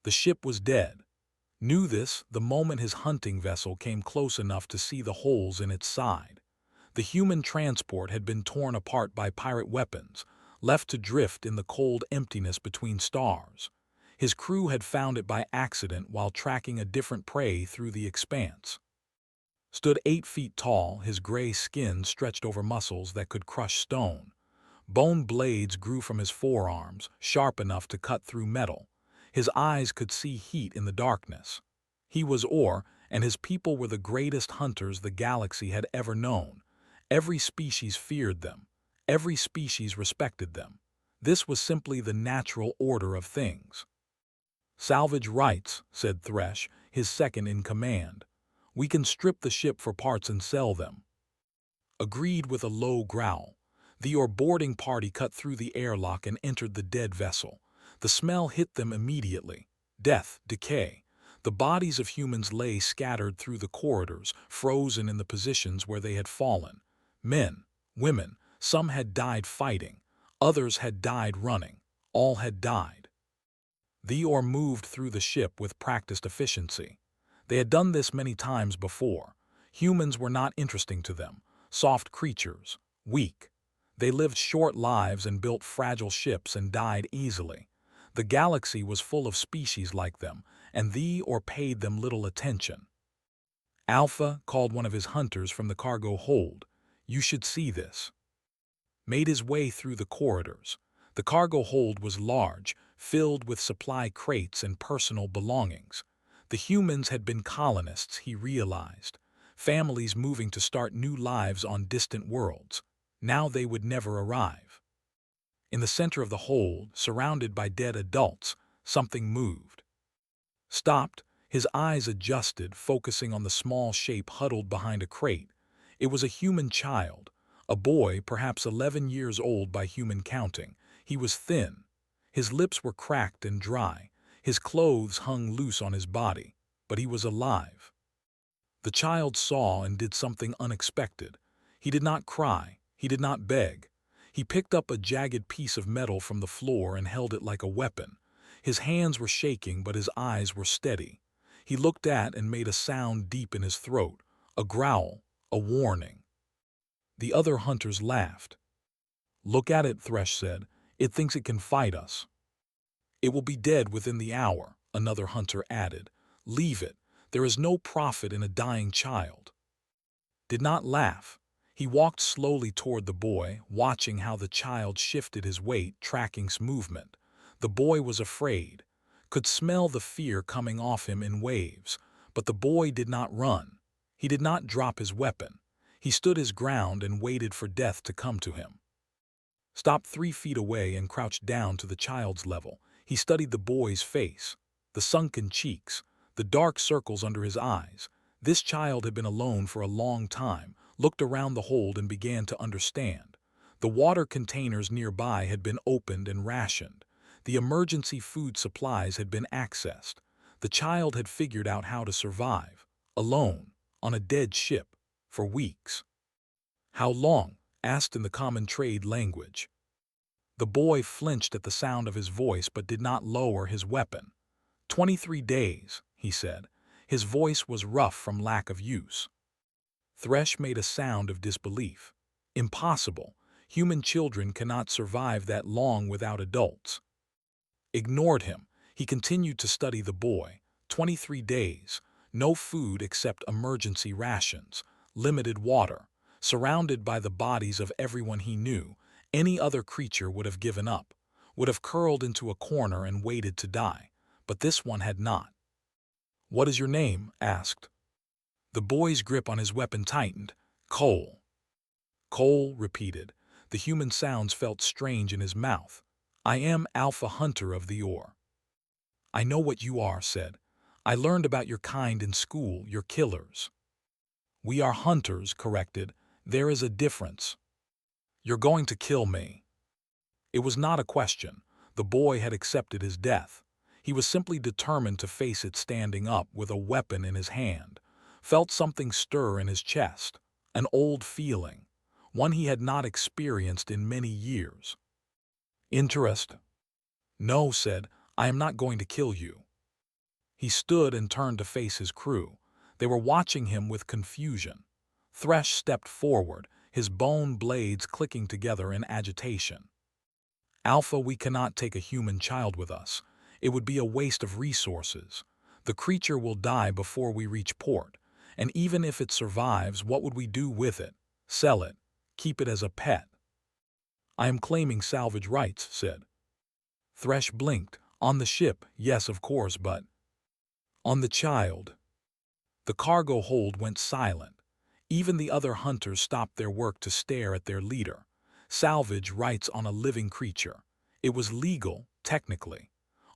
The ship was dead. Knew this the moment his hunting vessel came close enough to see the holes in its side. The human transport had been torn apart by pirate weapons, left to drift in the cold emptiness between stars. His crew had found it by accident while tracking a different prey through the expanse. Stood 8 feet tall, his gray skin stretched over muscles that could crush stone. Bone blades grew from his forearms, sharp enough to cut through metal. His eyes could see heat in the darkness. He was Or, and his people were the greatest hunters the galaxy had ever known. Every species feared them. Every species respected them. This was simply the natural order of things. "Salvage rights," said Thresh, his second in command. "We can strip the ship for parts and sell them." Agreed with a low growl. The Or boarding party cut through the airlock and entered the dead vessel. The smell hit them immediately. Death, decay. The bodies of humans lay scattered through the corridors, frozen in the positions where they had fallen. Men, women, some had died fighting. Others had died running. All had died. The Or moved through the ship with practiced efficiency. They had done this many times before. Humans were not interesting to them. Soft creatures, weak. They lived short lives and built fragile ships and died easily. The galaxy was full of species like them, and the Or paid them little attention. "Alpha," called one of his hunters from the cargo hold. "You should see this." Made his way through the corridors. The cargo hold was large, filled with supply crates and personal belongings. The humans had been colonists, he realized. Families moving to start new lives on distant worlds. Now they would never arrive. In the center of the hold, surrounded by dead adults, something moved. Stopped, his eyes adjusted, focusing on the small shape huddled behind a crate. It was a human child, a boy perhaps 11 years old by human counting. He was thin. His lips were cracked and dry. His clothes hung loose on his body, but he was alive. The child saw and did something unexpected. He did not cry. He did not beg. He picked up a jagged piece of metal from the floor and held it like a weapon. His hands were shaking, but his eyes were steady. He looked at and made a sound deep in his throat, a growl, a warning. The other hunters laughed. "Look at it," Thresh said. "It thinks it can fight us." "It will be dead within the hour," another hunter added. "Leave it. There is no profit in a dying child." Did not laugh. He walked slowly toward the boy, watching how the child shifted his weight, tracking his movement. The boy was afraid, could smell the fear coming off him in waves. But the boy did not run. He did not drop his weapon. He stood his ground and waited for death to come to him. Stopped 3 feet away and crouched down to the child's level. He studied the boy's face, the sunken cheeks, the dark circles under his eyes. This child had been alone for a long time, looked around the hold and began to understand. The water containers nearby had been opened and rationed. The emergency food supplies had been accessed. The child had figured out how to survive, alone, on a dead ship, for weeks. "How long?" asked in the common trade language. The boy flinched at the sound of his voice but did not lower his weapon. 23 days, he said. His voice was rough from lack of use. Thresh made a sound of disbelief. "Impossible. Human children cannot survive that long without adults." Ignored him. He continued to study the boy. 23 days. No food except emergency rations. Limited water. Surrounded by the bodies of everyone he knew, any other creature would have given up, would have curled into a corner and waited to die. But this one had not. "What is your name?" asked. The boy's grip on his weapon tightened. "Cole." Cole repeated. The human sounds felt strange in his mouth. "I am Alpha Hunter of the Or." "I know what you are," said. "I learned about your kind in school, your killers." "We are hunters," corrected. "There is a difference." "You're going to kill me." It was not a question. The boy had accepted his death. He was simply determined to face it standing up with a weapon in his hand. Felt something stir in his chest, an old feeling, one he had not experienced in many years. "Interest?" "No," said. "I am not going to kill you." He stood and turned to face his crew. They were watching him with confusion. Thresh stepped forward, his bone blades clicking together in agitation. Alpha, we cannot take a human child with us. It would be a waste of resources. The creature will die before we reach port, and even if it survives, what would we do with it? Sell it? Keep it as a pet? I am claiming salvage rights, said. Thresh blinked. On the ship, yes, of course, but on the child. The cargo hold went silent. Even the other hunters stopped their work to stare at their leader. Salvage rights on a living creature. It was legal, technically.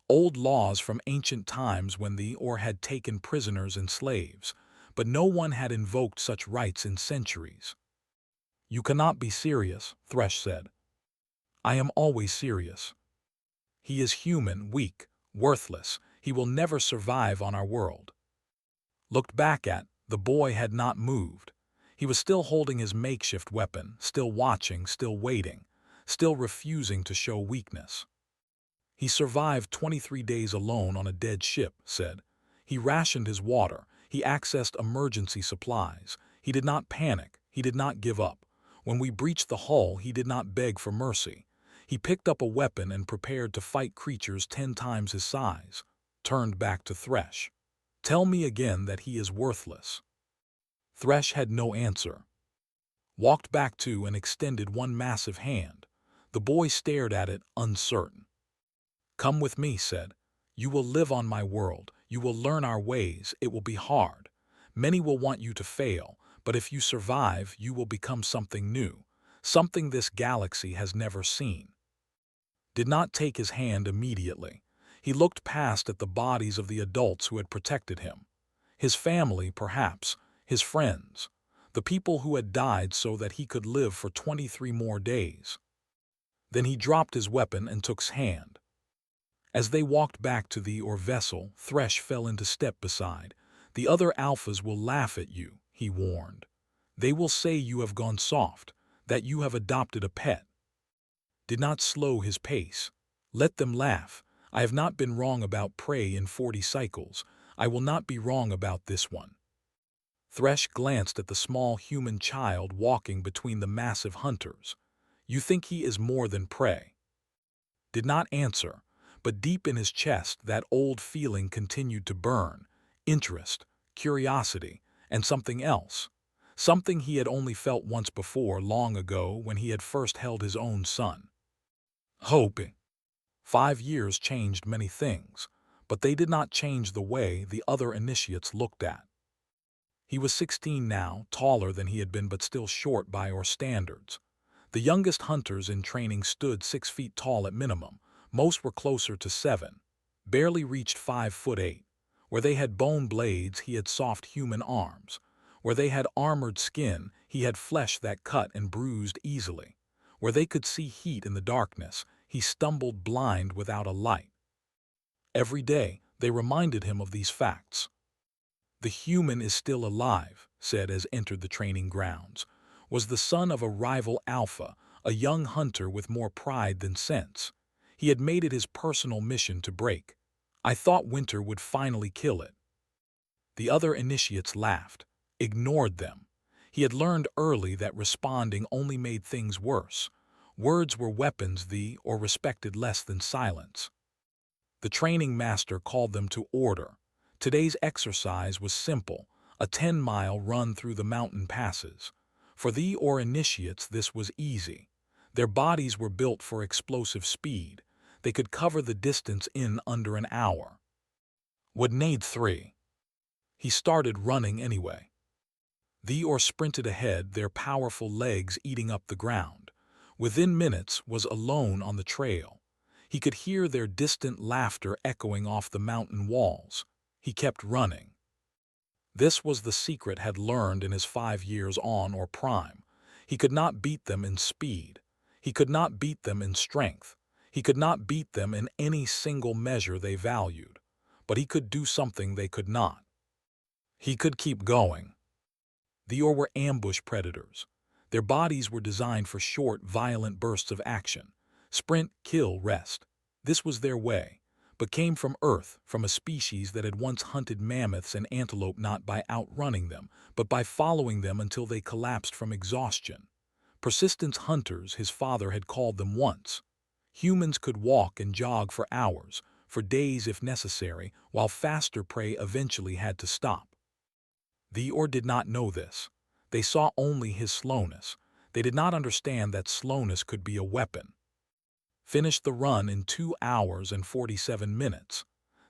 Old laws from ancient times when the Or had taken prisoners and slaves, but no one had invoked such rights in centuries. You cannot be serious, Thresh said. I am always serious. He is human, weak, worthless. He will never survive on our world. Looked back at, the boy had not moved. He was still holding his makeshift weapon, still watching, still waiting, still refusing to show weakness. He survived 23 days alone on a dead ship, said. He rationed his water. He accessed emergency supplies. He did not panic. He did not give up. When we breached the hull, he did not beg for mercy. He picked up a weapon and prepared to fight creatures 10 times his size. Turned back to Thresh. Tell me again that he is worthless. Thresh had no answer. Walked back to and extended one massive hand. The boy stared at it, uncertain. Come with me, said. You will live on my world. You will learn our ways. It will be hard. Many will want you to fail, but if you survive, you will become something new, something this galaxy has never seen. Did not take his hand immediately. He looked past at the bodies of the adults who had protected him. His family, perhaps, his friends, the people who had died so that he could live for 23 more days. Then he dropped his weapon and took his hand. As they walked back to the Or vessel, Thresh fell into step beside. The other alphas will laugh at you, he warned. They will say you have gone soft, that you have adopted a pet. Did not slow his pace. Let them laugh. I have not been wrong about prey in 40 cycles. I will not be wrong about this one. Thresh glanced at the small human child walking between the massive hunters. You think he is more than prey? Did not answer, but deep in his chest that old feeling continued to burn. Interest, curiosity, and something else. Something he had only felt once before, long ago, when he had first held his own son. Hope. 5 years changed many things, but they did not change the way the other initiates looked at. He was 16 now, taller than he had been but still short by Or standards. The youngest hunters in training stood 6 feet tall at minimum. Most were closer to 7, barely reached 5'8". Where they had bone blades, he had soft human arms. Where they had armored skin, he had flesh that cut and bruised easily. Where they could see heat in the darkness, he stumbled blind without a light. Every day, they reminded him of these facts. The human is still alive, said as entered the training grounds. Was the son of a rival alpha, a young hunter with more pride than sense. He had made it his personal mission to break. I thought winter would finally kill it. The other initiates laughed, ignored them. He had learned early that responding only made things worse. Words were weapons or respected less than silence. The training master called them to order. Today's exercise was simple, a 10-mile run through the mountain passes. For the Or initiates, this was easy. Their bodies were built for explosive speed. They could cover the distance in under an hour. Would need 3. He started running anyway. The Or sprinted ahead, their powerful legs eating up the ground. Within minutes, was alone on the trail. He could hear their distant laughter echoing off the mountain walls. He kept running. This was the secret had learned in his 5 years on Or prime. He could not beat them in speed. He could not beat them in strength. He could not beat them in any single measure they valued. But he could do something they could not. He could keep going. The Or were ambush predators. Their bodies were designed for short, violent bursts of action. Sprint, kill, rest. This was their way. but came from Earth, from a species that had once hunted mammoths and antelope not by outrunning them, but by following them until they collapsed from exhaustion. Persistence hunters, his father had called them once. Humans could walk and jog for hours, for days if necessary, while faster prey eventually had to stop. The Or did not know this. They saw only his slowness. They did not understand that slowness could be a weapon. Finished the run in 2 hours and 47 minutes.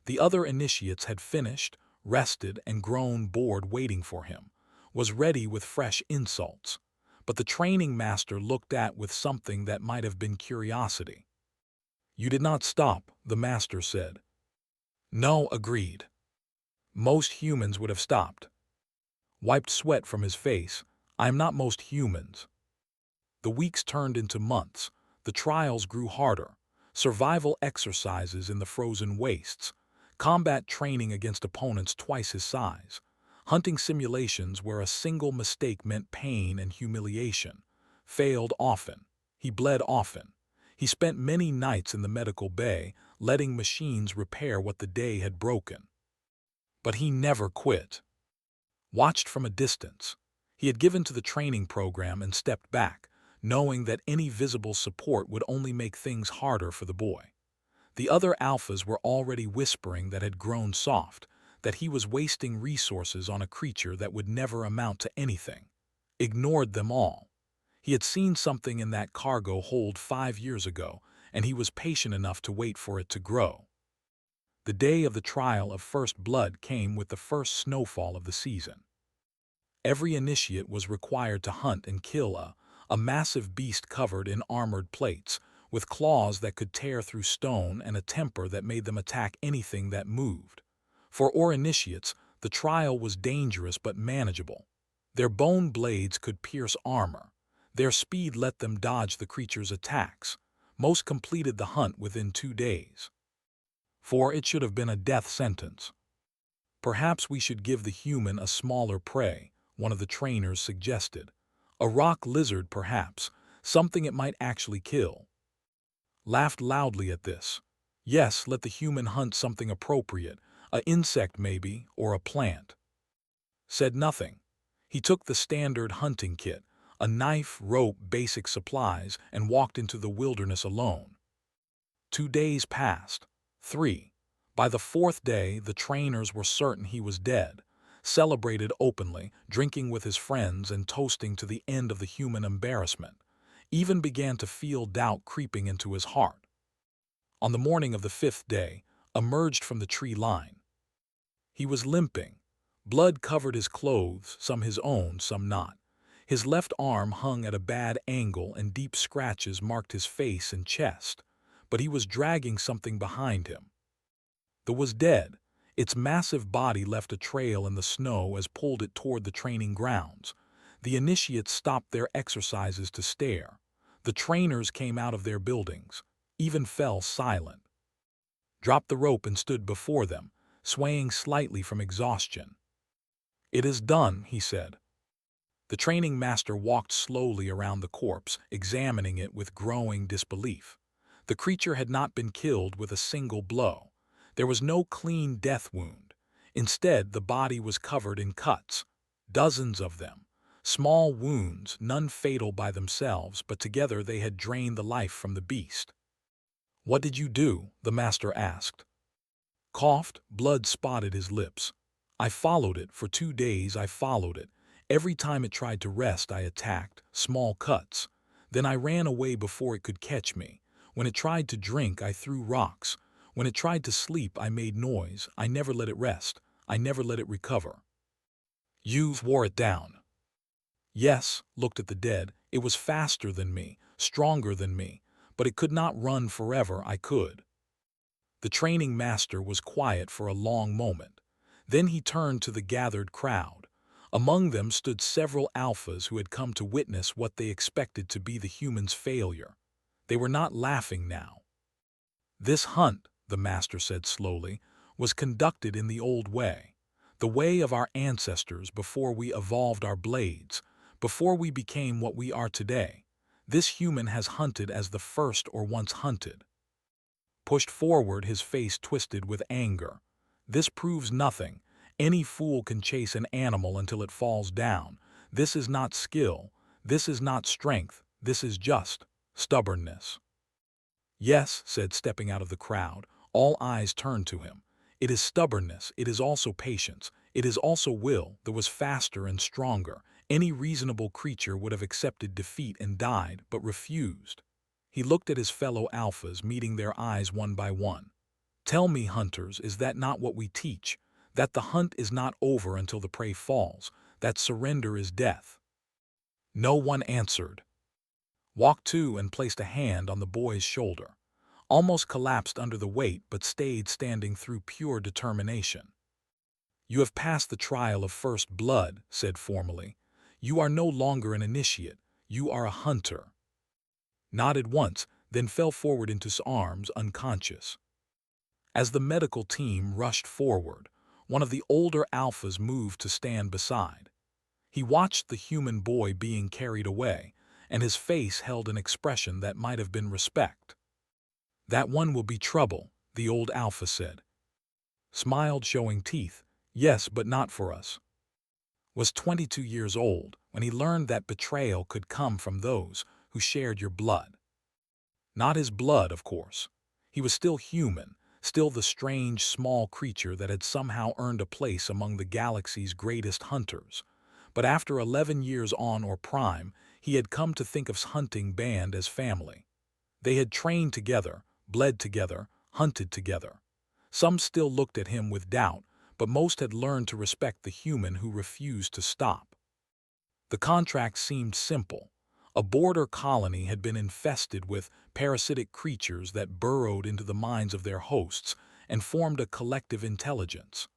The other initiates had finished, rested, and grown bored waiting for him, was ready with fresh insults. But the training master looked at with something that might have been curiosity. "You did not stop," the master said. "No," agreed. "Most humans would have stopped." Wiped sweat from his face. "I am not most humans." The weeks turned into months. The trials grew harder. Survival exercises in the frozen wastes. Combat training against opponents twice his size. Hunting simulations where a single mistake meant pain and humiliation. Failed often. He bled often. He spent many nights in the medical bay, letting machines repair what the day had broken. But he never quit. Watched from a distance. He had given to the training program and stepped back, knowing that any visible support would only make things harder for the boy. The other alphas were already whispering that had grown soft, that he was wasting resources on a creature that would never amount to anything. Ignored them all. He had seen something in that cargo hold 5 years ago, and he was patient enough to wait for it to grow. The day of the trial of first blood came with the first snowfall of the season. Every initiate was required to hunt and kill a massive beast covered in armored plates, with claws that could tear through stone and a temper that made them attack anything that moved. For Or initiates, the trial was dangerous but manageable. Their bone blades could pierce armor. Their speed let them dodge the creature's attacks. Most completed the hunt within 2 days. For it should have been a death sentence. "Perhaps we should give the human a smaller prey," one of the trainers suggested. "A rock lizard, perhaps, something it might actually kill." Laughed loudly at this. "Yes, let the human hunt something appropriate, a insect maybe, or a plant." Said nothing. He took the standard hunting kit, a knife, rope, basic supplies, and walked into the wilderness alone. 2 days passed. 3. By the 4th day, the trainers were certain he was dead. Celebrated openly, drinking with his friends and toasting to the end of the human embarrassment. Even began to feel doubt creeping into his heart. On the morning of the 5th day, emerged from the tree line. He was limping. Blood covered his clothes, some his own, some not. His left arm hung at a bad angle and deep scratches marked his face and chest. But he was dragging something behind him. The was dead. Its massive body left a trail in the snow as pulled it toward the training grounds. The initiates stopped their exercises to stare. The trainers came out of their buildings, even fell silent. Dropped the rope and stood before them, swaying slightly from exhaustion. "It is done," he said. The training master walked slowly around the corpse, examining it with growing disbelief. The creature had not been killed with a single blow. There was no clean death wound. Instead, the body was covered in cuts, dozens of them. Small wounds, none fatal by themselves, but together they had drained the life from the beast. "What did you do?" the master asked. Coughed, blood spotted his lips. "I followed it. For 2 days I followed it. Every time it tried to rest I attacked, small cuts. Then I ran away before it could catch me. When it tried to drink I threw rocks. When it tried to sleep I made noise. I never let it rest. I never let it recover." "You wore it down." "Yes," looked at the dead. "It was faster than me, stronger than me. But it could not run forever. I could." The training master was quiet for a long moment. Then he turned to the gathered crowd. Among them stood several alphas who had come to witness what they expected to be the humans' failure. They were not laughing now. "This hunt," the master said slowly, "was conducted in the old way. The way of our ancestors before we evolved our blades, before we became what we are today. This human has hunted as the first or once hunted." pushed forward, his face twisted with anger. This proves nothing. Any fool can chase an animal until it falls down. This is not skill. This is not strength. This is just stubbornness. Yes, said, stepping out of the crowd. All eyes turned to him. It is stubbornness. It is also patience. It is also will that was faster and stronger. Any reasonable creature would have accepted defeat and died, but refused. He looked at his fellow alphas, meeting their eyes one by one. Tell me, hunters, is that not what we teach? That the hunt is not over until the prey falls, that surrender is death? No one answered. Walked to and placed a hand on the boy's shoulder. Almost collapsed under the weight, but stayed standing through pure determination. You have passed the trial of first blood, said formally. You are no longer an initiate. You are a hunter. Nodded once, then fell forward into his arms, unconscious. As the medical team rushed forward, one of the older alphas moved to stand beside. He watched the human boy being carried away, and his face held an expression that might have been respect. That one will be trouble, the old alpha said. Smiled, showing teeth. Yes, but not for us. Was 22 years old when he learned that betrayal could come from those who shared your blood. Not his blood, of course. He was still human, still the strange, small creature that had somehow earned a place among the galaxy's greatest hunters. But after 11 years on or prime, he had come to think of his hunting band as family. They had trained together, bled together, hunted together. Some still looked at him with doubt, but most had learned to respect the human who refused to stop. The contract seemed simple. A border colony had been infested with parasitic creatures that burrowed into the minds of their hosts and formed a collective intelligence.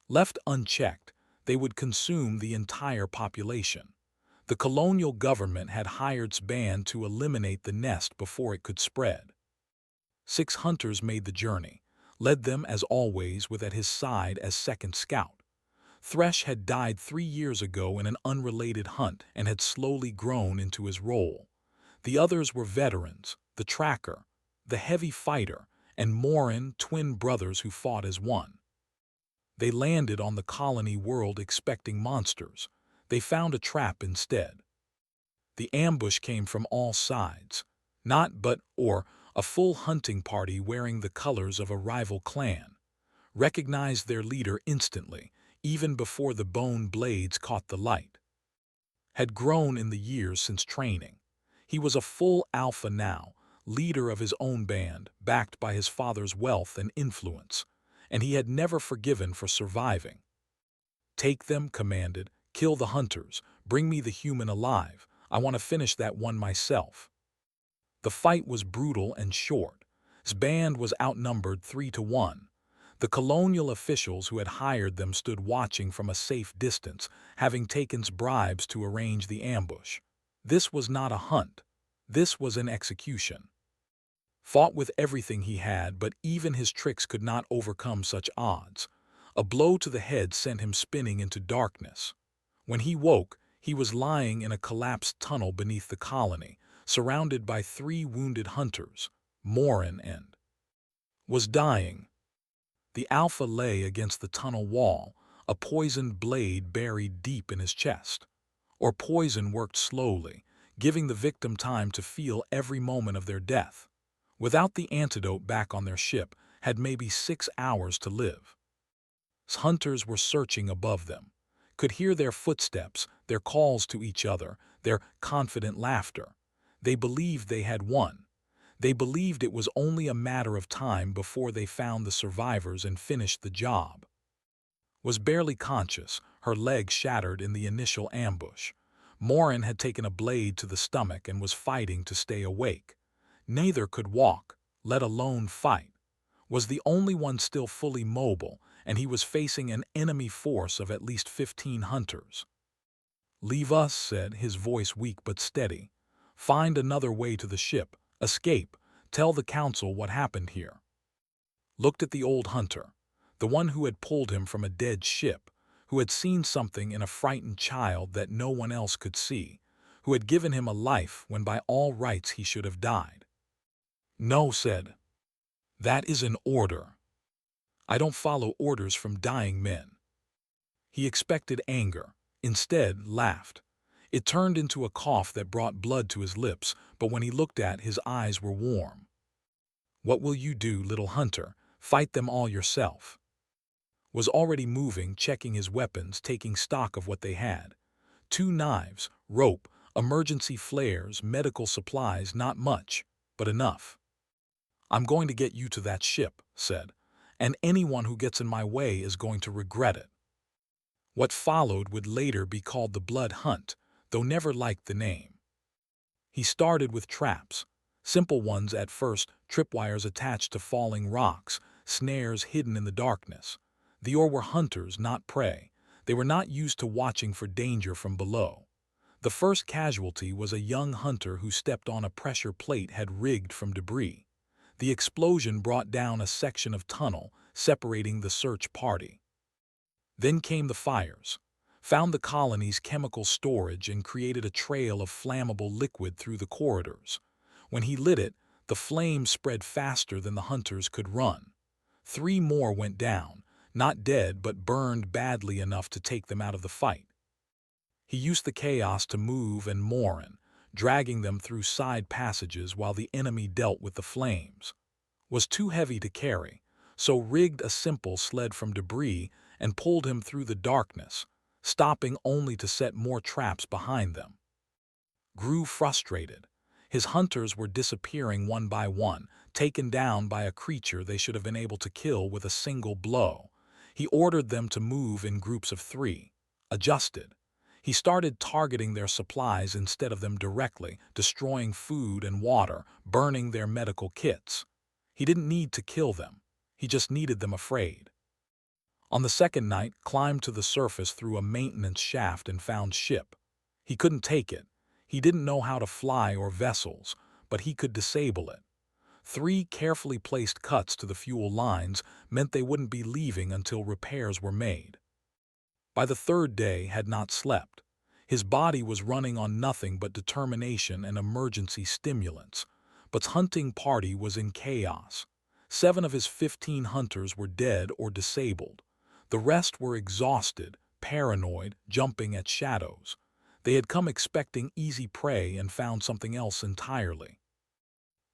Left unchecked, they would consume the entire population. The colonial government had hired its band to eliminate the nest before it could spread. 6 hunters made the journey, led them as always with at his side as second scout. Thresh had died 3 years ago in an unrelated hunt and had slowly grown into his role. The others were veterans, the tracker, the heavy fighter, and Morin, twin brothers who fought as one. They landed on the colony world expecting monsters. They found a trap instead. The ambush came from all sides. Not but or a full hunting party wearing the colors of a rival clan. Recognized their leader instantly, even before the bone blades caught the light. Had grown in the years since training. He was a full alpha now, leader of his own band, backed by his father's wealth and influence, and he had never forgiven for surviving. Take them, commanded, kill the hunters, bring me the human alive, I want to finish that one myself. The fight was brutal and short. His band was outnumbered 3-1. The colonial officials who had hired them stood watching from a safe distance, having taken bribes to arrange the ambush. This was not a hunt. This was an execution. Fought with everything he had, but even his tricks could not overcome such odds. A blow to the head sent him spinning into darkness. When he woke, he was lying in a collapsed tunnel beneath the colony, surrounded by 3 wounded hunters, Morin and was dying. The alpha lay against the tunnel wall, a poisoned blade buried deep in his chest. Or poison worked slowly, giving the victim time to feel every moment of their death. Without the antidote back on their ship, had maybe 6 hours to live. Hunters were searching above them, could hear their footsteps, their calls to each other, their confident laughter. They believed they had won. They believed it was only a matter of time before they found the survivors and finished the job. Was barely conscious, her leg shattered in the initial ambush. Morin had taken a blade to the stomach and was fighting to stay awake. Neither could walk, let alone fight. Was the only one still fully mobile, and he was facing an enemy force of at least 15 hunters. Leave us, said, his voice weak but steady. Find another way to the ship. Escape. Tell the council what happened here. Looked at the old hunter, the one who had pulled him from a dead ship, who had seen something in a frightened child that no one else could see, who had given him a life when by all rights he should have died. No, said. That is an order. I don't follow orders from dying men. He expected anger, instead laughed. It turned into a cough that brought blood to his lips, but when he looked at, his eyes were warm. What will you do, little hunter? Fight them all yourself. Was already moving, checking his weapons, taking stock of what they had. 2 knives, rope, emergency flares, medical supplies, not much, but enough. I'm going to get you to that ship, said, and anyone who gets in my way is going to regret it. What followed would later be called the Blood Hunt, though never liked the name. He started with traps, simple ones at first, tripwires attached to falling rocks, snares hidden in the darkness. The Orcs were hunters, not prey. They were not used to watching for danger from below. The first casualty was a young hunter who stepped on a pressure plate had rigged from debris. The explosion brought down a section of tunnel, separating the search party. Then came the fires, found the colony's chemical storage and created a trail of flammable liquid through the corridors. When he lit it, the flames spread faster than the hunters could run. 3 more went down, not dead but burned badly enough to take them out of the fight. He used the chaos to move and Morin, dragging them through side passages while the enemy dealt with the flames. Was too heavy to carry, so rigged a simple sled from debris and pulled him through the darkness, stopping only to set more traps behind them. Grew frustrated. His hunters were disappearing one by one, taken down by a creature they should have been able to kill with a single blow. He ordered them to move in groups of 3. Adjusted. He started targeting their supplies instead of them directly, destroying food and water, burning their medical kits. He didn't need to kill them. He just needed them afraid. On the second night, climbed to the surface through a maintenance shaft and found ship. He couldn't take it. He didn't know how to fly or vessels, but he could disable it. 3 carefully placed cuts to the fuel lines meant they wouldn't be leaving until repairs were made. By the 3rd day, had not slept. His body was running on nothing but determination and emergency stimulants, but his hunting party was in chaos. 7 of his 15 hunters were dead or disabled. The rest were exhausted, paranoid, jumping at shadows. They had come expecting easy prey and found something else entirely.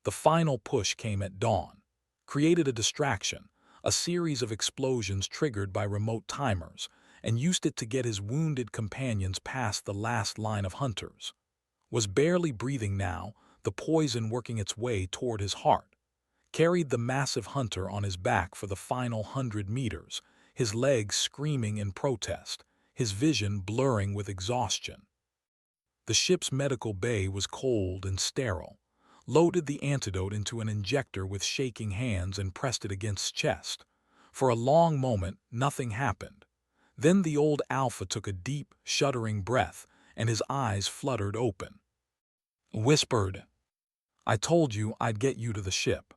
The final push came at dawn. Created a distraction, a series of explosions triggered by remote timers, and used it to get his wounded companions past the last line of hunters. Was barely breathing now, the poison working its way toward his heart. Carried the massive hunter on his back for the final 100 meters, his legs screaming in protest, his vision blurring with exhaustion. The ship's medical bay was cold and sterile. Loaded the antidote into an injector with shaking hands and pressed it against his chest. For a long moment, nothing happened. Then the old Alpha took a deep, shuddering breath, and his eyes fluttered open. Whispered, "I told you I'd get you to the ship."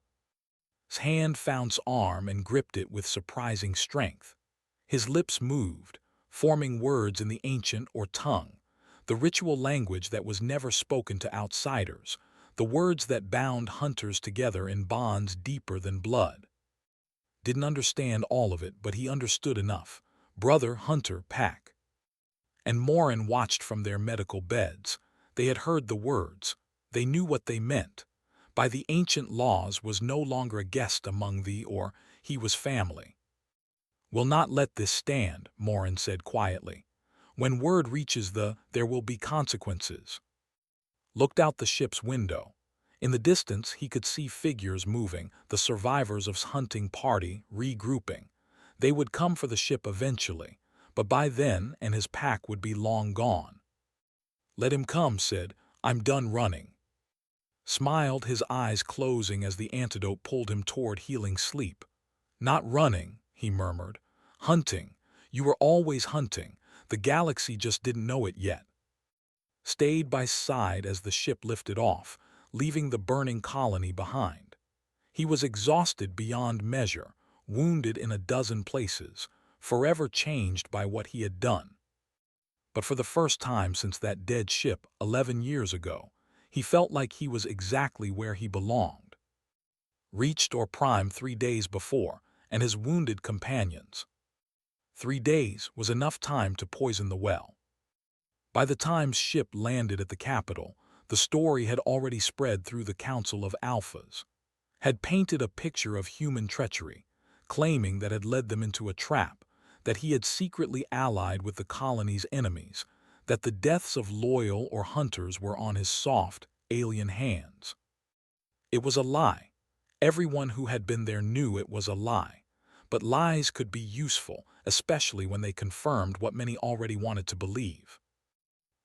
His hand found his arm and gripped it with surprising strength. His lips moved, forming words in the ancient or tongue, the ritual language that was never spoken to outsiders, the words that bound hunters together in bonds deeper than blood. Didn't understand all of it, but he understood enough. Brother, hunter, pack. And Morin watched from their medical beds. They had heard the words. They knew what they meant. By the ancient laws was no longer a guest among thee, or he was family. "Will not let this stand," Morin said quietly. "When word reaches there will be consequences." Looked out the ship's window. In the distance he could see figures moving, the survivors of his hunting party regrouping. They would come for the ship eventually, but by then and his pack would be long gone. "Let him come," said, "I'm done running." Smiled, his eyes closing as the antidote pulled him toward healing sleep. "Not running," he murmured. "Hunting. You were always hunting. The galaxy just didn't know it yet." Stayed by his side as the ship lifted off, leaving the burning colony behind. He was exhausted beyond measure, wounded in a dozen places, forever changed by what he had done. But for the first time since that dead ship 11 years ago, he felt like he was exactly where he belonged. reached or primed 3 days before, and his wounded companions. 3 days was enough time to poison the well. By the time ship landed at the capital, the story had already spread through the Council of Alphas, had painted a picture of human treachery, claiming that had led them into a trap, that he had secretly allied with the colony's enemies, that the deaths of loyal or hunters were on his soft, alien hands. It was a lie. Everyone who had been there knew it was a lie. But lies could be useful, especially when they confirmed what many already wanted to believe.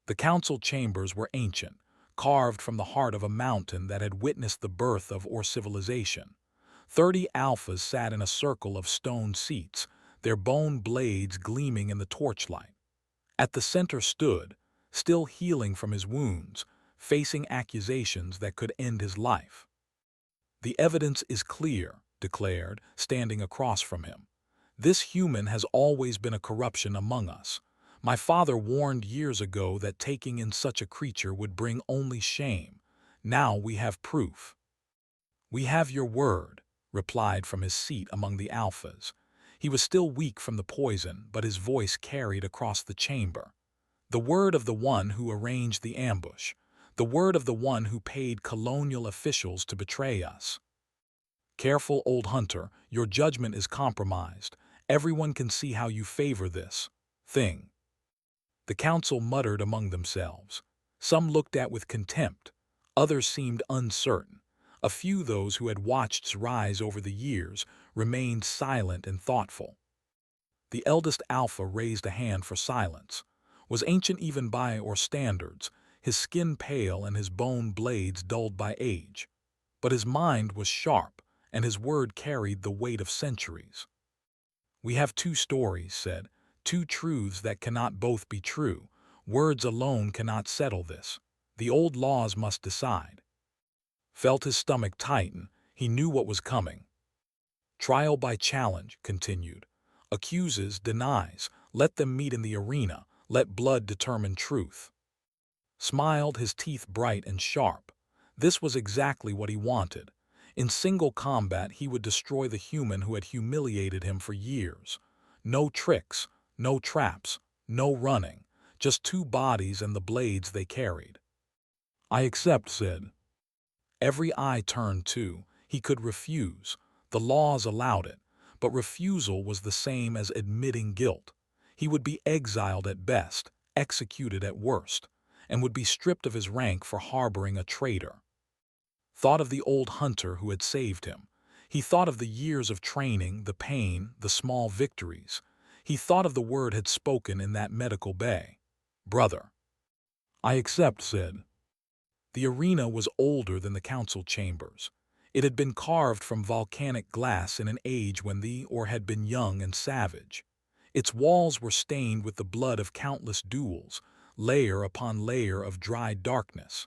The council chambers were ancient, carved from the heart of a mountain that had witnessed the birth of our civilization. 30 alphas sat in a circle of stone seats, their bone blades gleaming in the torchlight. At the center stood, still healing from his wounds, facing accusations that could end his life. "The evidence is clear," declared, standing across from him. "This human has always been a corruption among us. My father warned years ago that taking in such a creature would bring only shame. Now we have proof." "We have your word," replied from his seat among the alphas. He was still weak from the poison, but his voice carried across the chamber. "The word of the one who arranged the ambush. The word of the one who paid colonial officials to betray us." "Careful, old hunter, your judgment is compromised. Everyone can see how you favor this thing." The council muttered among themselves. Some looked at with contempt. Others seemed uncertain. A few, those who had watched its rise over the years, remained silent and thoughtful. The eldest alpha raised a hand for silence. Was ancient even by our standards, his skin pale and his bone blades dulled by age. But his mind was sharp, and his word carried the weight of centuries. "We have two stories," said, "two truths that cannot both be true. Words alone cannot settle this. The old laws must decide." Felt his stomach tighten. He knew what was coming. "Trial by challenge," continued. "Accuses, denies. Let them meet in the arena. Let blood determine truth." Smiled, his teeth bright and sharp. This was exactly what he wanted. In single combat he would destroy the human who had humiliated him for years. No tricks, no traps, no running, just two bodies and the blades they carried. "I accept," said. Every eye turned too. He could refuse. The laws allowed it, but refusal was the same as admitting guilt. He would be exiled at best, executed at worst, and would be stripped of his rank for harboring a traitor. Thought of the old hunter who had saved him. He thought of the years of training, the pain, the small victories. He thought of the word had spoken in that medical bay. "Brother." "I accept," said. The arena was older than the council chambers. It had been carved from volcanic glass in an age when the or had been young and savage. Its walls were stained with the blood of countless duels, layer upon layer of dry darkness.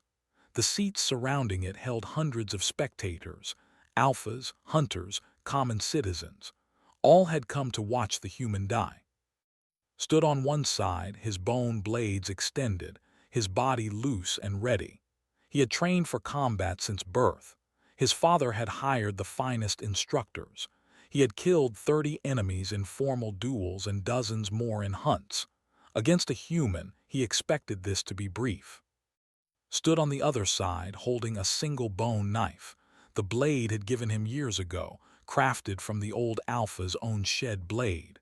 The seats surrounding it held hundreds of spectators, alphas, hunters, common citizens. All had come to watch the human die. Stood on one side, his bone blades extended, his body loose and ready. He had trained for combat since birth. His father had hired the finest instructors. He had killed 30 enemies in formal duels and dozens more in hunts. Against a human, he expected this to be brief. Stood on the other side, holding a single bone knife. The blade had given him years ago, crafted from the old alpha's own shed blade.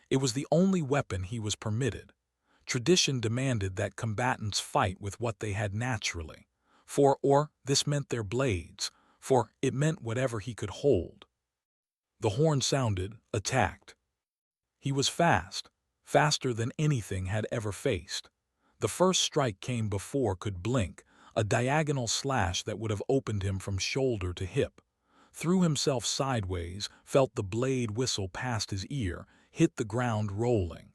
It was the only weapon he was permitted. Tradition demanded that combatants fight with what they had naturally. This meant their blades, for it meant whatever he could hold. The horn sounded, attacked. He was fast, faster than anything had ever faced. The first strike came before could blink, a diagonal slash that would have opened him from shoulder to hip. Threw himself sideways, felt the blade whistle past his ear, hit the ground rolling.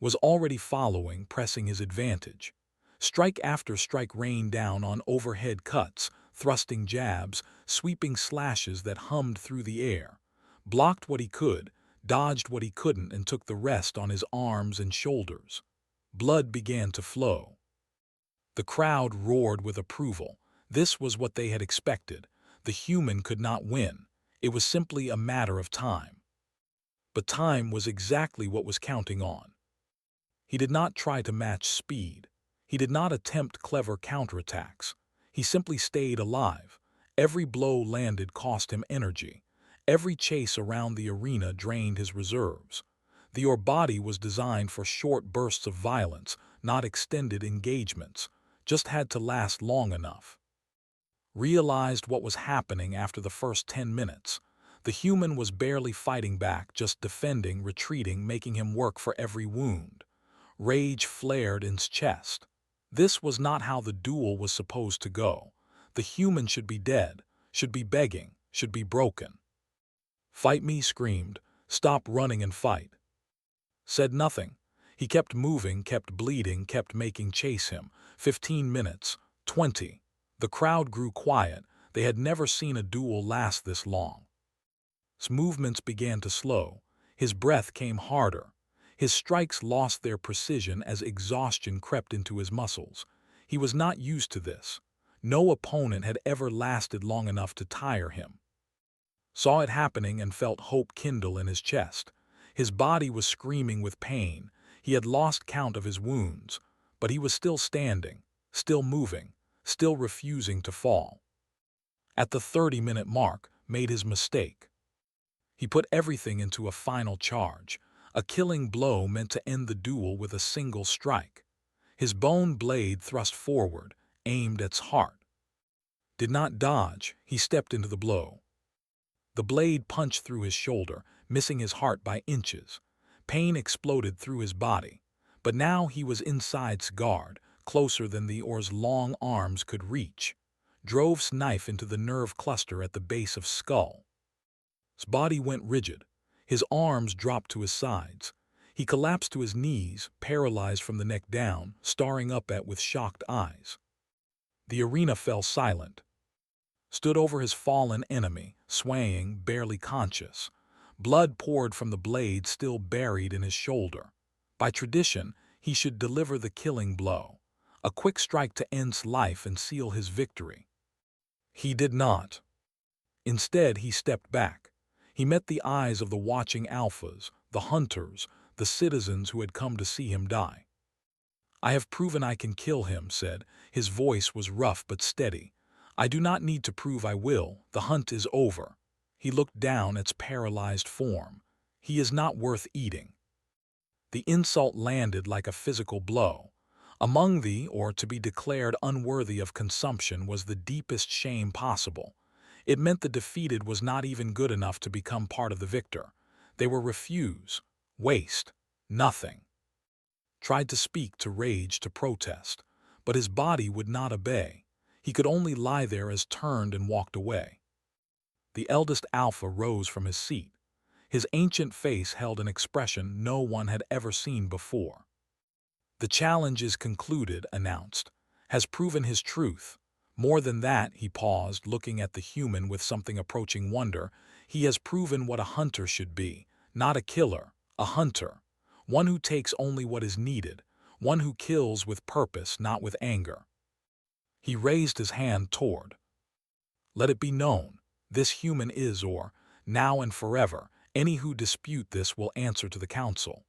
Was already following, pressing his advantage. Strike after strike rained down on overhead cuts, thrusting jabs, sweeping slashes that hummed through the air. Blocked what he could, dodged what he couldn't, and took the rest on his arms and shoulders. Blood began to flow. The crowd roared with approval. This was what they had expected. The human could not win. It was simply a matter of time. But time was exactly what was counting on. He did not try to match speed. He did not attempt clever counterattacks. He simply stayed alive. Every blow landed cost him energy. Every chase around the arena drained his reserves. The body was designed for short bursts of violence, not extended engagements, just had to last long enough. Realized what was happening after the first 10 minutes. The human was barely fighting back, just defending, retreating, making him work for every wound. Rage flared in his chest. This was not how the duel was supposed to go. The human should be dead, should be begging, should be broken. "Fight me," screamed. "Stop running and fight." Said nothing. He kept moving, kept bleeding, kept making chase him. 15 minutes, 20. The crowd grew quiet. They had never seen a duel last this long. His movements began to slow. His breath came harder. His strikes lost their precision as exhaustion crept into his muscles. He was not used to this. No opponent had ever lasted long enough to tire him. Saw it happening and felt hope kindle in his chest. His body was screaming with pain. He had lost count of his wounds, but he was still standing, still moving, still refusing to fall. At the 30-minute mark, made his mistake. He put everything into a final charge, a killing blow meant to end the duel with a single strike. His bone blade thrust forward, aimed at its heart. Did not dodge, he stepped into the blow. The blade punched through his shoulder, missing his heart by inches. Pain exploded through his body. But now he was inside his guard, closer than the oar's long arms could reach. Drove his knife into the nerve cluster at the base of skull. His body went rigid. His arms dropped to his sides. He collapsed to his knees, paralyzed from the neck down, staring up at with shocked eyes. The arena fell silent. Stood over his fallen enemy, swaying, barely conscious. Blood poured from the blade still buried in his shoulder. By tradition, he should deliver the killing blow, a quick strike to end his life and seal his victory. He did not. Instead, he stepped back. He met the eyes of the watching alphas, the hunters, the citizens who had come to see him die. "I have proven I can kill him," said. His voice was rough but steady. "I do not need to prove I will. The hunt is over." He looked down at its paralyzed form. "He is not worth eating." The insult landed like a physical blow. Among thee, or to be declared unworthy of consumption, was the deepest shame possible. It meant the defeated was not even good enough to become part of the victor. They were refuse, waste, nothing. Tried to speak, to rage, to protest, but his body would not obey. He could only lie there as turned and walked away. The eldest alpha rose from his seat. His ancient face held an expression no one had ever seen before. "The challenge is concluded," announced. "Has proven his truth. More than that," he paused, looking at the human with something approaching wonder. "He has proven what a hunter should be. Not a killer, a hunter. One who takes only what is needed. One who kills with purpose, not with anger." He raised his hand toward. "Let it be known, this human is, or, now and forever, any who dispute this will answer to the council."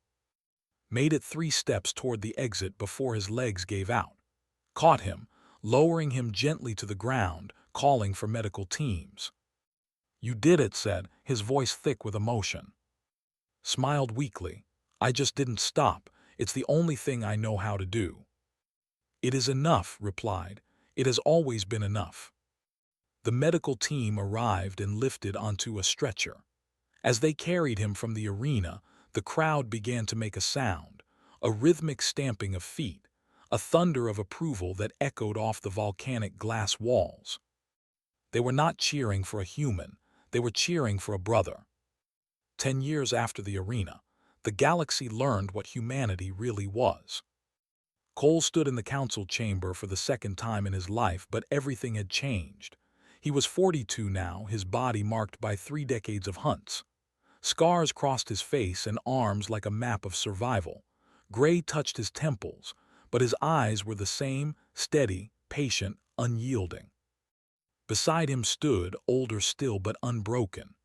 Made it 3 steps toward the exit before his legs gave out. Caught him, lowering him gently to the ground, calling for medical teams. "You did it," said, his voice thick with emotion. Smiled weakly. "I just didn't stop. It's the only thing I know how to do." "It is enough," replied. "It has always been enough." The medical team arrived and lifted onto a stretcher. As they carried him from the arena, the crowd began to make a sound, a rhythmic stamping of feet, a thunder of approval that echoed off the volcanic glass walls. They were not cheering for a human, they were cheering for a brother. 10 years after the arena, the galaxy learned what humanity really was. Cole stood in the council chamber for the second time in his life, but everything had changed. He was 42 now, his body marked by 3 decades of hunts. Scars crossed his face and arms like a map of survival. Gray touched his temples, but his eyes were the same, steady, patient, unyielding. Beside him stood, older still but unbroken.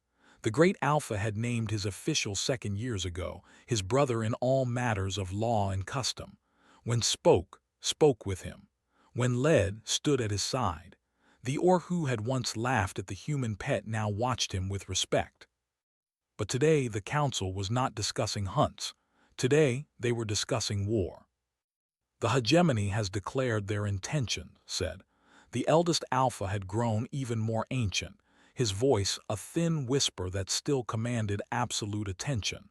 The great Alpha had named his official second years ago, his brother in all matters of law and custom. When spoke with him. When led, stood at his side. The Or who had once laughed at the human pet now watched him with respect. But today the council was not discussing hunts. Today they were discussing war. The hegemony has declared their intention, said. The eldest Alpha had grown even more ancient, his voice a thin whisper that still commanded absolute attention.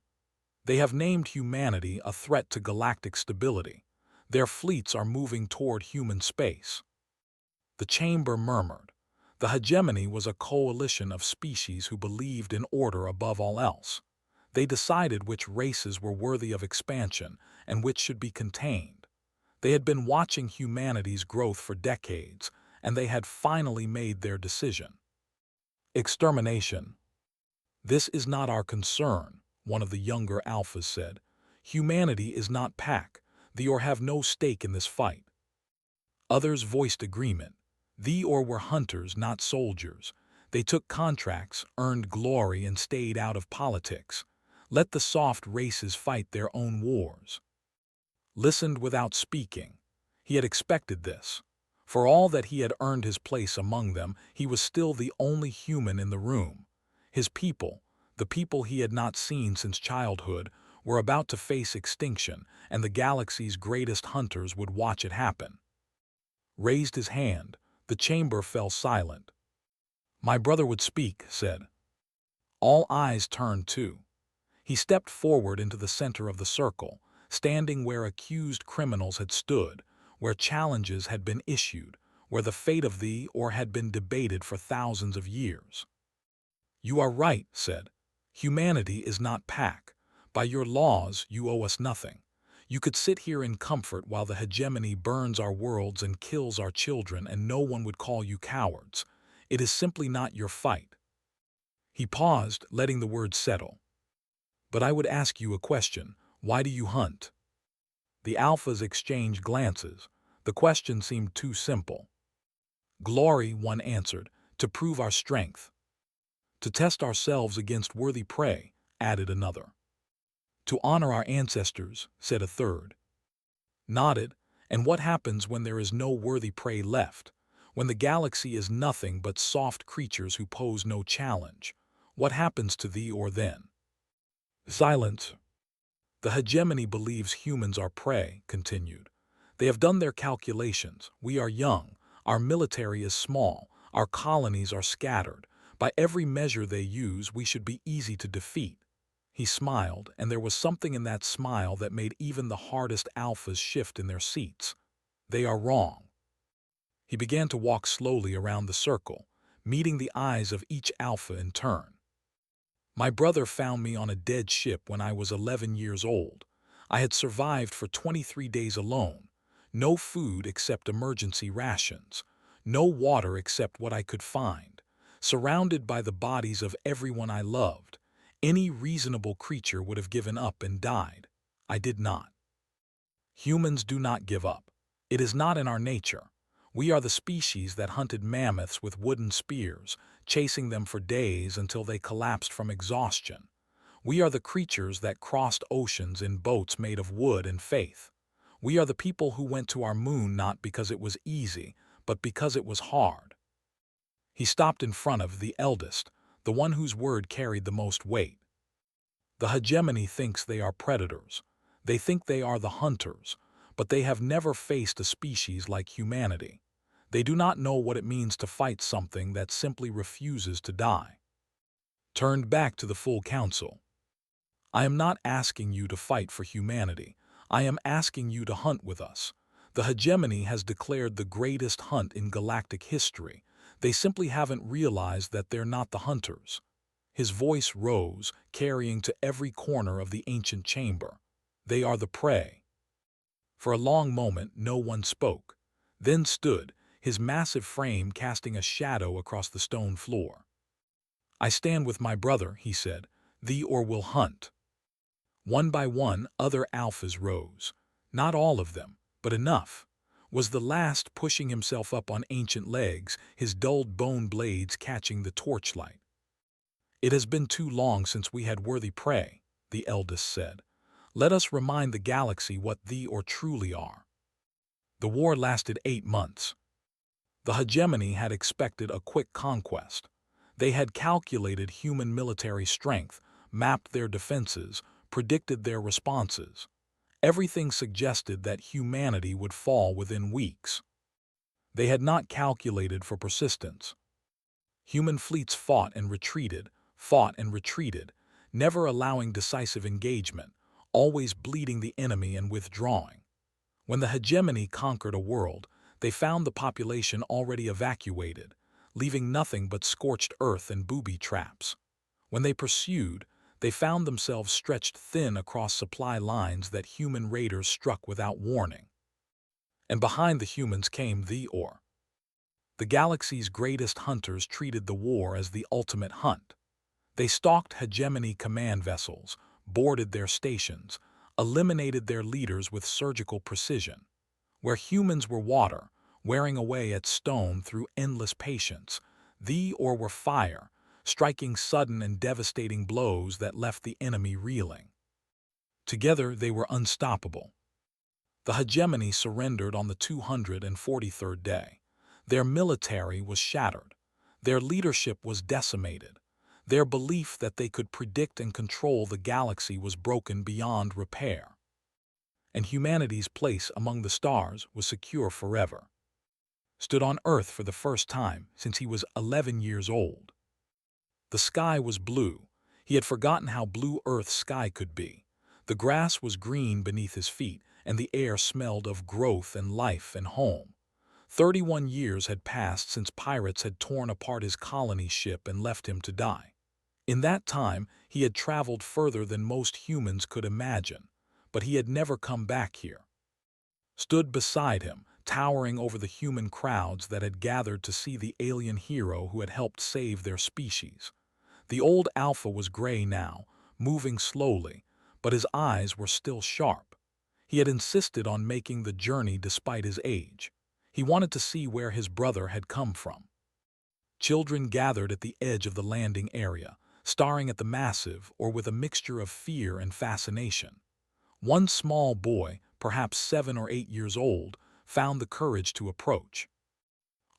They have named humanity a threat to galactic stability. Their fleets are moving toward human space. The chamber murmured. The hegemony was a coalition of species who believed in order above all else. They decided which races were worthy of expansion and which should be contained. They had been watching humanity's growth for decades, and they had finally made their decision. Extermination. This is not our concern, one of the younger Alphas said. Humanity is not pack. The Or have no stake in this fight. Others voiced agreement. The Or were hunters, not soldiers. They took contracts, earned glory, and stayed out of politics. Let the soft races fight their own wars. Listened without speaking. He had expected this. For all that he had earned his place among them, he was still the only human in the room. His people, the people he had not seen since childhood, were about to face extinction, and the galaxy's greatest hunters would watch it happen. Raised his hand. The chamber fell silent. My brother would speak, said. All eyes turned too. He stepped forward into the center of the circle, standing where accused criminals had stood, where challenges had been issued, where the fate of the Or had been debated for thousands of years. You are right, said. Humanity is not pack. By your laws, you owe us nothing. You could sit here in comfort while the hegemony burns our worlds and kills our children, and no one would call you cowards. It is simply not your fight. He paused, letting the words settle. But I would ask you a question. Why do you hunt? The Alphas exchanged glances. The question seemed too simple. Glory, one answered, to prove our strength. To test ourselves against worthy prey, added another. To honor our ancestors, said a third. Nodded. And what happens when there is no worthy prey left? When the galaxy is nothing but soft creatures who pose no challenge? What happens to the Or then? Silence. The hegemony believes humans are prey, continued. They have done their calculations. We are young. Our military is small. Our colonies are scattered. By every measure they use, we should be easy to defeat. He smiled, and there was something in that smile that made even the hardest Alphas shift in their seats. They are wrong. He began to walk slowly around the circle, meeting the eyes of each Alpha in turn. My brother found me on a dead ship when I was 11 years old. I had survived for 23 days alone. No food except emergency rations. No water except what I could find. Surrounded by the bodies of everyone I loved. Any reasonable creature would have given up and died. I did not. Humans do not give up. It is not in our nature. We are the species that hunted mammoths with wooden spears, chasing them for days until they collapsed from exhaustion. We are the creatures that crossed oceans in boats made of wood and faith. We are the people who went to our moon not because it was easy, but because it was hard. He stopped in front of the eldest, the one whose word carried the most weight. The hegemony thinks they are predators. They think they are the hunters, but they have never faced a species like humanity. They do not know what it means to fight something that simply refuses to die. Turned back to the full council. I am not asking you to fight for humanity. I am asking you to hunt with us. The hegemony has declared the greatest hunt in galactic history. They simply haven't realized that they're not the hunters. His voice rose, carrying to every corner of the ancient chamber. They are the prey. For a long moment, no one spoke. Then stood, his massive frame casting a shadow across the stone floor. I stand with my brother, he said. The Or will hunt. One by one, other Alphas rose. Not all of them, but enough. was the last, pushing himself up on ancient legs, his dulled bone blades catching the torchlight. "It has been too long since we had worthy prey," the eldest said. "Let us remind the galaxy what thee or truly are." The war lasted 8 months. The hegemony had expected a quick conquest. They had calculated human military strength, mapped their defenses, predicted their responses. Everything suggested that humanity would fall within weeks. They had not calculated for persistence. Human fleets fought and retreated, never allowing decisive engagement, always bleeding the enemy and withdrawing. When the hegemony conquered a world, they found the population already evacuated, leaving nothing but scorched earth and booby traps. When they pursued, they found themselves stretched thin across supply lines that human raiders struck without warning. And behind the humans came the Or. The galaxy's greatest hunters treated the war as the ultimate hunt. They stalked hegemony command vessels, boarded their stations, eliminated their leaders with surgical precision. Where humans were water, wearing away at stone through endless patience, the Or were fire, striking sudden and devastating blows that left the enemy reeling. Together they were unstoppable. The hegemony surrendered on the 243rd day. Their military was shattered. Their leadership was decimated. Their belief that they could predict and control the galaxy was broken beyond repair. And humanity's place among the stars was secure forever. Stood on Earth for the first time since he was 11 years old. The sky was blue. He had forgotten how blue Earth's sky could be. The grass was green beneath his feet, and the air smelled of growth and life and home. 31 years had passed since pirates had torn apart his colony ship and left him to die. In that time, he had traveled further than most humans could imagine, but he had never come back here. Stood beside him, towering over the human crowds that had gathered to see the alien hero who had helped save their species. The old Alpha was gray now, moving slowly, but his eyes were still sharp. He had insisted on making the journey despite his age. He wanted to see where his brother had come from. Children gathered at the edge of the landing area, staring at the massive Or with a mixture of fear and fascination. One small boy, perhaps 7 or 8 years old, found the courage to approach.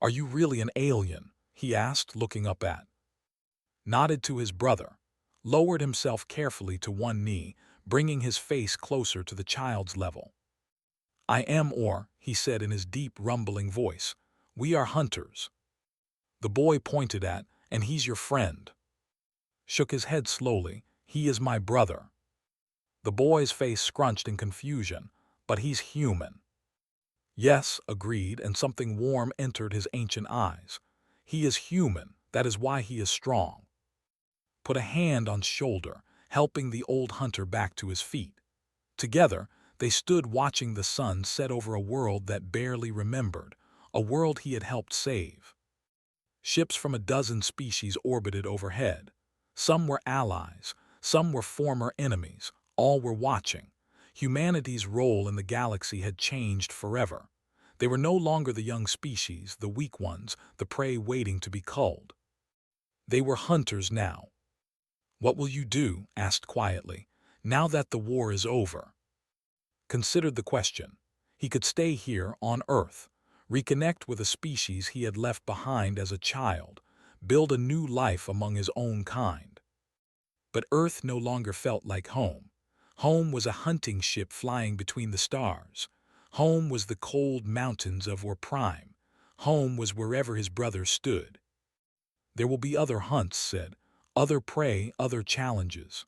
"Are you really an alien?" he asked, looking up at. Nodded to his brother, lowered himself carefully to one knee, bringing his face closer to the child's level. "I am Or," he said in his deep, rumbling voice. "We are hunters." The boy pointed at, "And he's your friend." Shook his head slowly. "He is my brother." The boy's face scrunched in confusion. "But he's human." "Yes," agreed, and something warm entered his ancient eyes. "He is human. That is why he is strong." Put a hand on shoulder, helping the old hunter back to his feet. Together, they stood watching the sun set over a world that barely remembered, a world he had helped save. Ships from a dozen species orbited overhead. Some were allies, some were former enemies, all were watching. Humanity's role in the galaxy had changed forever. They were no longer the young species, the weak ones, the prey waiting to be culled. They were hunters now. "What will you do?" asked quietly, "now that the war is over?" Considered the question. He could stay here on Earth, reconnect with a species he had left behind as a child, build a new life among his own kind. But Earth no longer felt like home. Home was a hunting ship flying between the stars. Home was the cold mountains of Or Prime. Home was wherever his brother stood. "There will be other hunts," said. "Other prey, other challenges."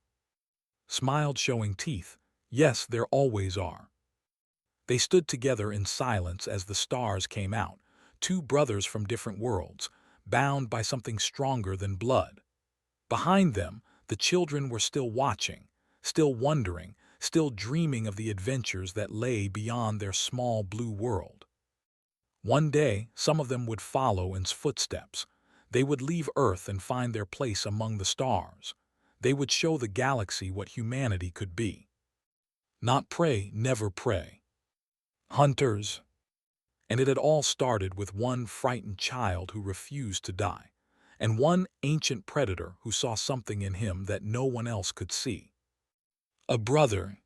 Smiled, showing teeth. "Yes, there always are." They stood together in silence as the stars came out, two brothers from different worlds, bound by something stronger than blood. Behind them, the children were still watching, still wondering, still dreaming of the adventures that lay beyond their small blue world. One day, some of them would follow in footsteps. They would leave Earth and find their place among the stars. They would show the galaxy what humanity could be. Not prey, never prey. Hunters. And it had all started with one frightened child who refused to die, and one ancient predator who saw something in him that no one else could see. A brother,